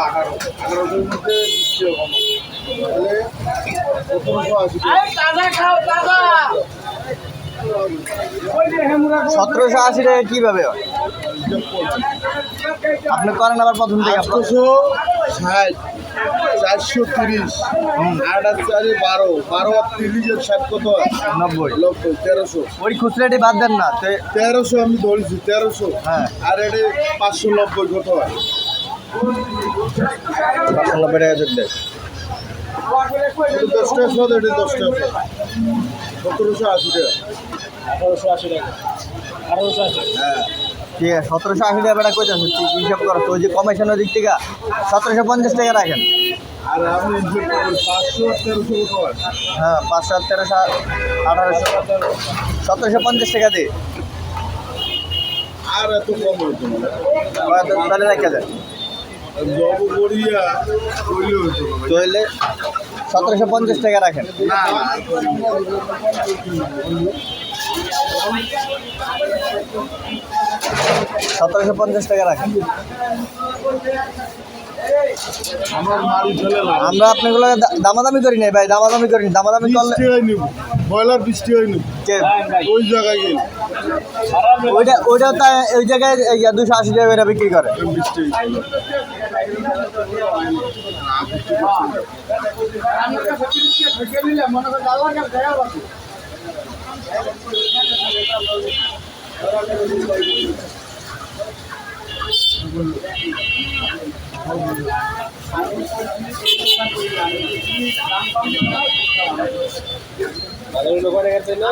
আঠারোশোর মধ্যে বৃষ্টিও কম তাহলে 1780 টাকা কিভাবে হয়? আপনি করেন আবার প্রথম থেকে 860 430 8 আর 4 12 12 আর 30 60 কত হয় 90 1300 ওই খুচরাটি বাদ দেন না 1300 আমি ধরেছি 1300 হ্যাঁ আর এটা 590 কত হয় 590 টাকা যোগ দেয়। 10 টাকা শোধ এটা 10 টাকা 1780 টাকা 1880 টাকা 1880। হ্যাঁ ঠিক আছে 1780 টাকা বেটা কইতে আছে হিসাব করো তো ওই যে কমিশনের দিক থেকে 1750 টাকা রাখেন। আর আপনি 500 আর 1300 কত হয় হ্যাঁ 500 1300 1800 1750 টাকা দিয়ে আর এত কম হইতো না তাহলে রেখে দেন জব করিয়া কইলে হইতো না তো হইলে 1750 টাকা রাখেন। না 1750 টাকা রাখেন। আমার মারি ফেলে না আমরা আপনাগুলো দামাদামি করি নাই ভাই, দামাদামি করি না, দামাদামি করলে বৃষ্টি হয়নি বয়লার বৃষ্টি হয়নি ওই জায়গায় গেল ওইটা তাই ওই জায়গায় 280 টাকা করে বিক্রি করে। বৃষ্টি বাজারের দোকানে গেছে না